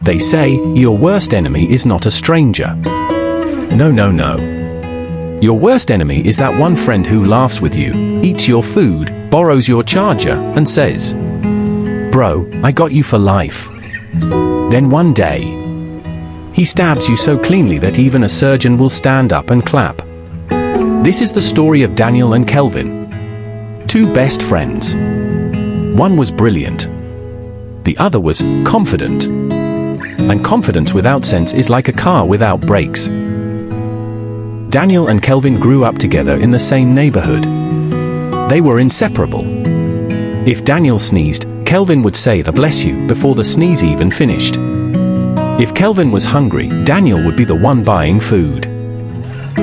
They say your worst enemy is not a stranger. No, no, no. Your worst enemy is that one friend who laughs with you, eats your food, borrows your charger, and says, "Bro, I got you for life." Then one day, he stabs you so cleanly that even a surgeon will stand up and clap. This is the story of Daniel and Kelvin, two best friends. One was brilliant. The other was confident. And confidence without sense is like a car without brakes. Daniel and Kelvin grew up together in the same neighborhood. They were inseparable. If Daniel sneezed, Kelvin would say the "bless you" before the sneeze even finished. If Kelvin was hungry, Daniel would be the one buying food.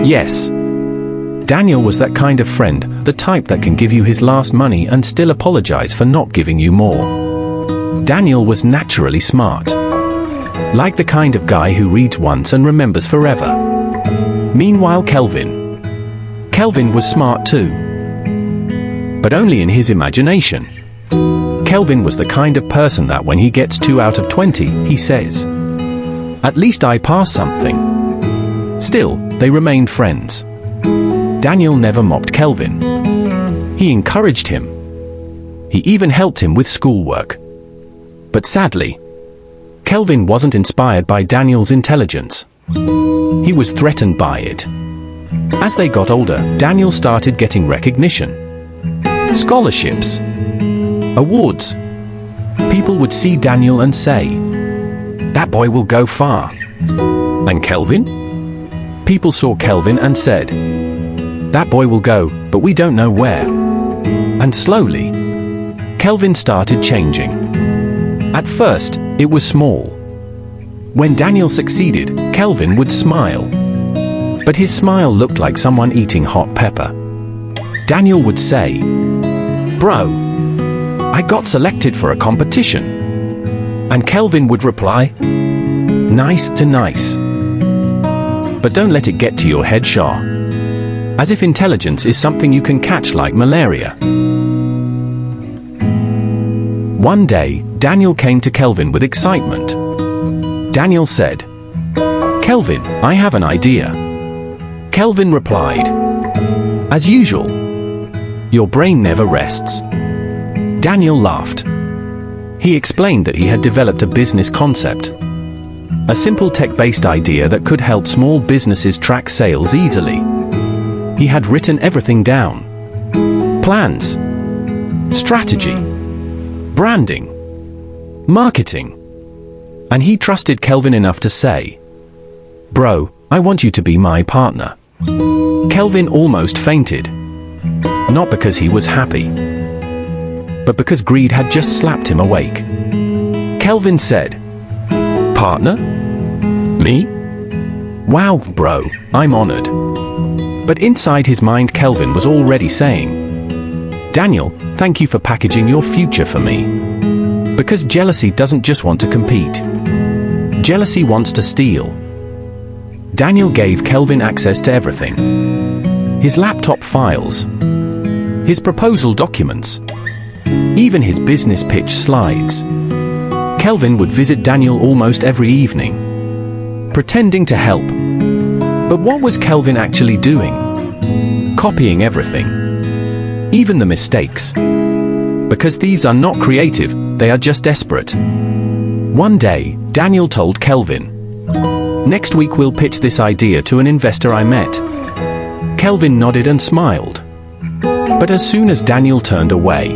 Yes, Daniel was that kind of friend, the type that can give you his last money and still apologize for not giving you more. Daniel was naturally smart. Like the kind of guy who reads once and remembers forever. Meanwhile, Kelvin was smart too. But only in his imagination. Kelvin was the kind of person that when he gets 2 out of 20, he says, "At least I passed something." Still, they remained friends. Daniel never mocked Kelvin. He encouraged him. He even helped him with schoolwork. But sadly, Kelvin wasn't inspired by Daniel's intelligence. He was threatened by it. As they got older, Daniel started getting recognition. Scholarships. Awards. People would see Daniel and say, "That boy will go far." And Kelvin? People saw Kelvin and said, "That boy will go, but we don't know where." And slowly, Kelvin started changing. At first, it was small. When Daniel succeeded, Kelvin would smile. But his smile looked like someone eating hot pepper. Daniel would say, "Bro, I got selected for a competition." And Kelvin would reply, "Nice to nice. But don't let it get to your head, Shaw." As if intelligence is something you can catch like malaria. One day, Daniel came to Kelvin with excitement. Daniel said, "Kelvin, I have an idea." Kelvin replied, "As usual. Your brain never rests." Daniel laughed. He explained that he had developed a business concept. A simple tech-based idea that could help small businesses track sales easily. He had written everything down. Plans, strategy, branding, marketing. And he trusted Kelvin enough to say, "Bro, I want you to be my partner." Kelvin almost fainted. Not because he was happy, but because greed had just slapped him awake. Kelvin said, "Partner? Me? Wow, bro, I'm honored." But inside his mind, Kelvin was already saying, "Daniel, thank you for packaging your future for me." Because jealousy doesn't just want to compete. Jealousy wants to steal. Daniel gave Kelvin access to everything. His laptop files, his proposal documents, even his business pitch slides. Kelvin would visit Daniel almost every evening, pretending to help. But what was Kelvin actually doing? Copying everything. Even the mistakes. Because these are not creative, they are just desperate. One day, Daniel told Kelvin, "Next week we'll pitch this idea to an investor I met." Kelvin nodded and smiled. But as soon as Daniel turned away,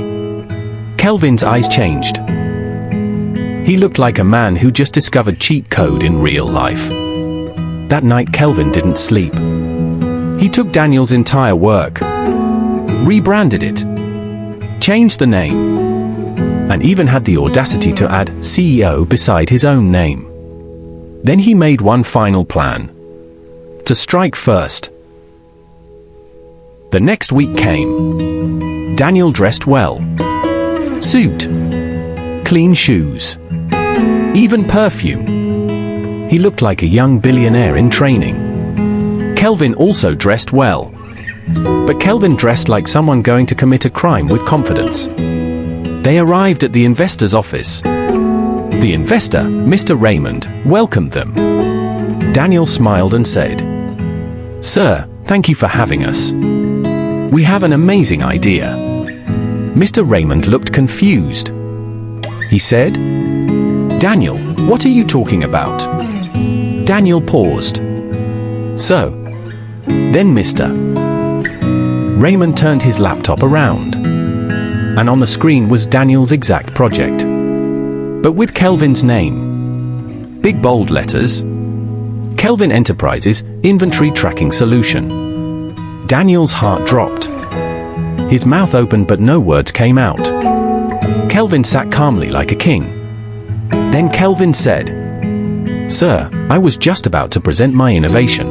Kelvin's eyes changed. He looked like a man who just discovered cheat code in real life. That night Kelvin didn't sleep. He took Daniel's entire work, rebranded it, changed the name, and even had the audacity to add CEO beside his own name. Then he made one final plan. To strike first. The next week came. Daniel dressed well. Suit. Clean shoes. Even perfume. He looked like a young billionaire in training. Kelvin also dressed well. But Kelvin dressed like someone going to commit a crime with confidence. They arrived at the investor's office. The investor, Mr. Raymond, welcomed them. Daniel smiled and said, "Sir, thank you for having us. We have an amazing idea." Mr. Raymond looked confused. He said, "Daniel, what are you talking about?" Daniel paused. "So, then Mr. Raymond turned his laptop around, and on the screen was Daniel's exact project, but with Kelvin's name. Big bold letters. Kelvin Enterprises Inventory Tracking Solution. Daniel's heart dropped. His mouth opened but no words came out. Kelvin sat calmly like a king. Then Kelvin said, "Sir, I was just about to present my innovation."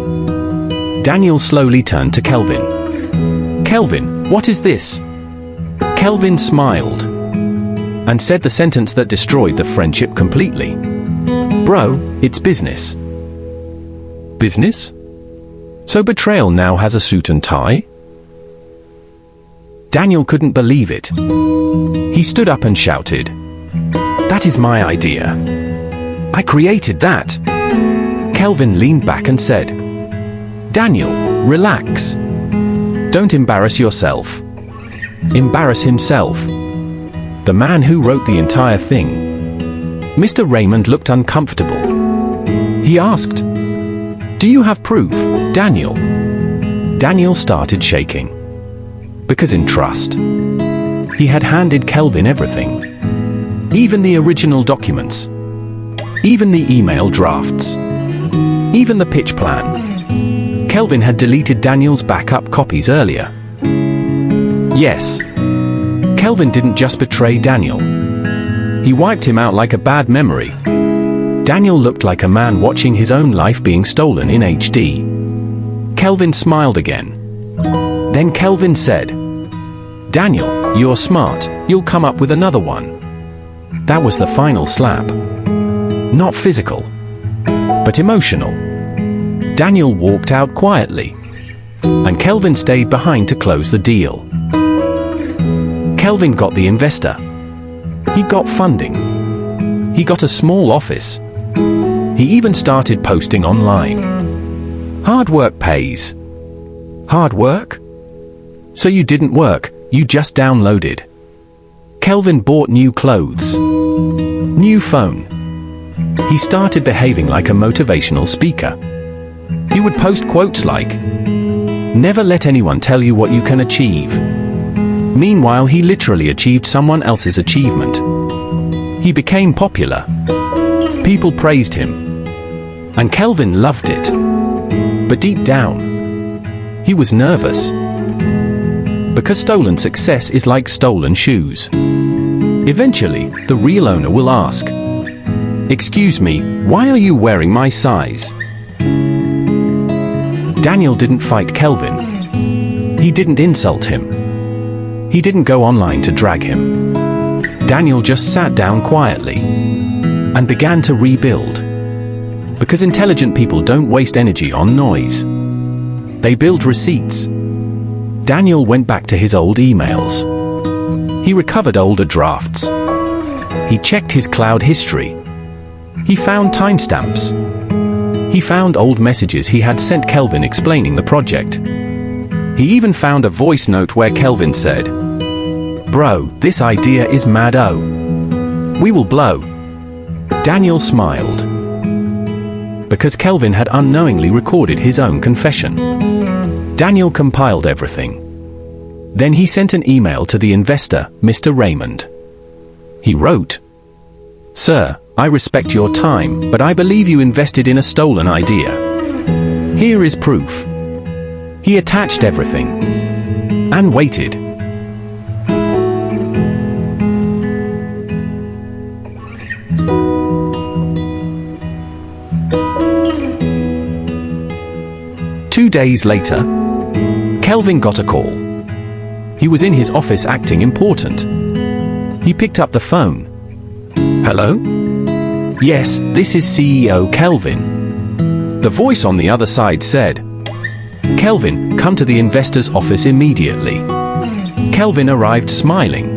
Daniel slowly turned to Kelvin. "Kelvin, what is this?" Kelvin smiled and said the sentence that destroyed the friendship completely. "Bro, it's business." "Business? So betrayal now has a suit and tie?" Daniel couldn't believe it. He stood up and shouted, "That is my idea. I created that." Kelvin leaned back and said, "Daniel, relax. Don't embarrass yourself. Embarrass himself. The man who wrote the entire thing." Mr. Raymond looked uncomfortable. He asked, "Do you have proof, Daniel?" Daniel started shaking. Because in trust, he had handed Kelvin everything. Even the original documents. Even the email drafts. Even the pitch plan. Kelvin had deleted Daniel's backup copies earlier. Yes, Kelvin didn't just betray Daniel. He wiped him out like a bad memory. Daniel looked like a man watching his own life being stolen in HD. Kelvin smiled again. Then Kelvin said, "Daniel, you're smart, you'll come up with another one." That was the final slap. Not physical, but emotional. Daniel walked out quietly, and Kelvin stayed behind to close the deal. Kelvin got the investor. He got funding. He got a small office. He even started posting online. Hard work pays. Hard work? So you didn't work, you just downloaded. Kelvin bought new clothes. New phone. He started behaving like a motivational speaker. He would post quotes like, "Never let anyone tell you what you can achieve." Meanwhile, he literally achieved someone else's achievement. He became popular. People praised him. And Kelvin loved it. But deep down, he was nervous. Because stolen success is like stolen shoes. Eventually, the real owner will ask, "Excuse me, why are you wearing my size?" Daniel didn't fight Kelvin. He didn't insult him. He didn't go online to drag him. Daniel just sat down quietly and began to rebuild. Because intelligent people don't waste energy on noise. They build receipts. Daniel went back to his old emails. He recovered older drafts. He checked his cloud history. He found timestamps. He found old messages he had sent Kelvin explaining the project. He even found a voice note where Kelvin said, "Bro, this idea is mad-o. We will blow." Daniel smiled. Because Kelvin had unknowingly recorded his own confession. Daniel compiled everything. Then he sent an email to the investor, Mr. Raymond. He wrote, "Sir, I respect your time, but I believe you invested in a stolen idea. Here is proof." He attached everything and waited. Two days later, Kelvin got a call. He was in his office acting important. He picked up the phone. "Hello? Yes, this is CEO Kelvin." The voice on the other side said, "Kelvin, come to the investor's office immediately." Kelvin arrived smiling.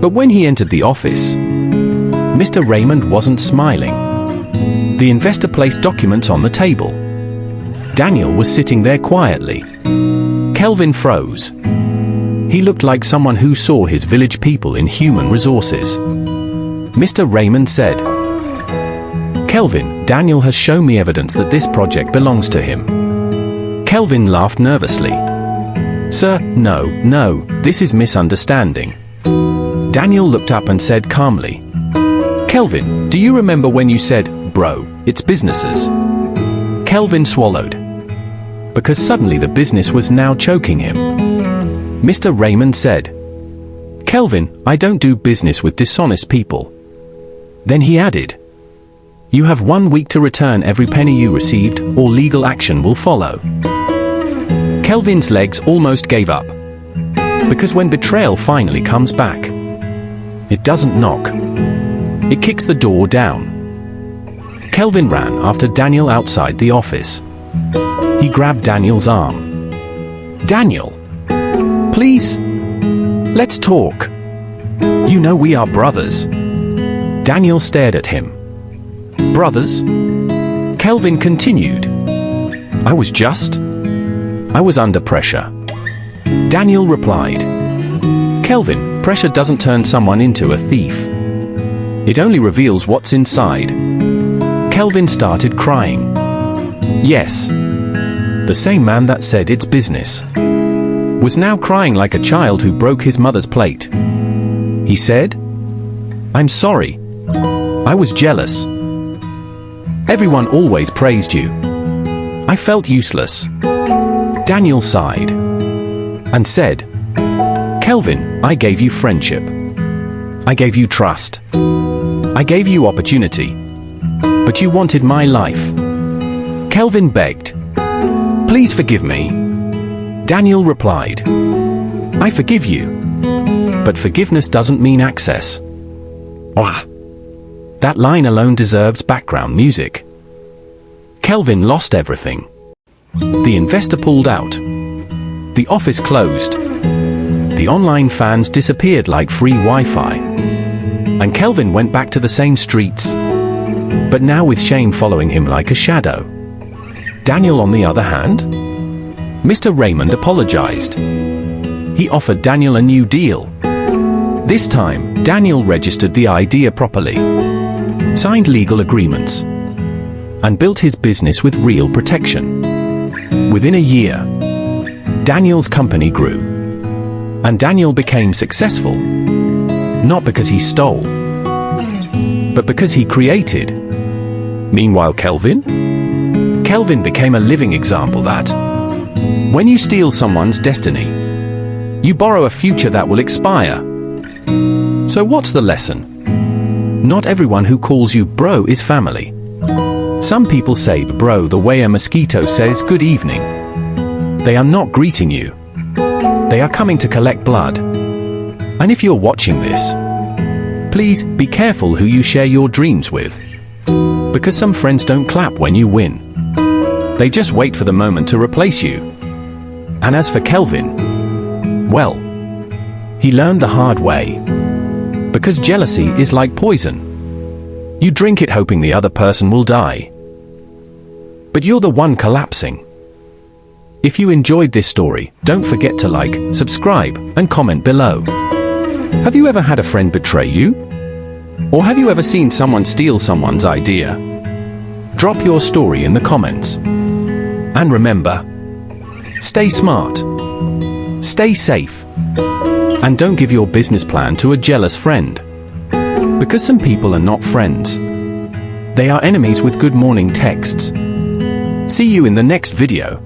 But when he entered the office, Mr. Raymond wasn't smiling. The investor placed documents on the table. Daniel was sitting there quietly. Kelvin froze. He looked like someone who saw his village people in human resources. Mr. Raymond said, "Kelvin, Daniel has shown me evidence that this project belongs to him." Kelvin laughed nervously. "Sir, no, this is misunderstanding." Daniel looked up and said calmly, "Kelvin, do you remember when you said, 'Bro, it's businesses'?" Kelvin swallowed, because suddenly the business was now choking him. Mr. Raymond said, "Kelvin, I don't do business with dishonest people." Then he added, "You have 1 week to return every penny you received, or legal action will follow." Kelvin's legs almost gave up, because when betrayal finally comes back, it doesn't knock. It kicks the door down. Kelvin ran after Daniel outside the office. He grabbed Daniel's arm. "Daniel, please, let's talk. You know we are brothers." Daniel stared at him. "Brothers?" Kelvin continued. I was under pressure." Daniel replied, "Kelvin, pressure doesn't turn someone into a thief. It only reveals what's inside." Kelvin started crying. Yes, the same man that said it's business was now crying like a child who broke his mother's plate. He said, "I'm sorry. I was jealous. Everyone always praised you. I felt useless." Daniel sighed and said, "Kelvin, I gave you friendship. I gave you trust. I gave you opportunity. But you wanted my life." Kelvin begged, "Please forgive me." Daniel replied, "I forgive you. But forgiveness doesn't mean access." Ah, that line alone deserves background music. Kelvin lost everything. The investor pulled out. The office closed. The online fans disappeared like free Wi-Fi. And Kelvin went back to the same streets, but now with shame following him like a shadow. Daniel, on the other hand, Mr. Raymond apologized. He offered Daniel a new deal. This time, Daniel registered the idea properly, signed legal agreements, and built his business with real protection. Within a year, Daniel's company grew, and Daniel became successful, not because he stole, but because he created. Meanwhile, Kelvin became a living example that when you steal someone's destiny, you borrow a future that will expire. So what's the lesson? Not everyone who calls you bro is family. Some people say bro the way a mosquito says good evening. They are not greeting you. They are coming to collect blood. And if you're watching this, please be careful who you share your dreams with. Because some friends don't clap when you win. They just wait for the moment to replace you. And as for Kelvin, well, he learned the hard way. Because jealousy is like poison. You drink it hoping the other person will die. But you're the one collapsing. If you enjoyed this story, don't forget to like, subscribe, and comment below. Have you ever had a friend betray you? Or have you ever seen someone steal someone's idea? Drop your story in the comments. And remember, stay smart, stay safe, and don't give your business plan to a jealous friend. Because some people are not friends. They are enemies with good morning texts. See you in the next video.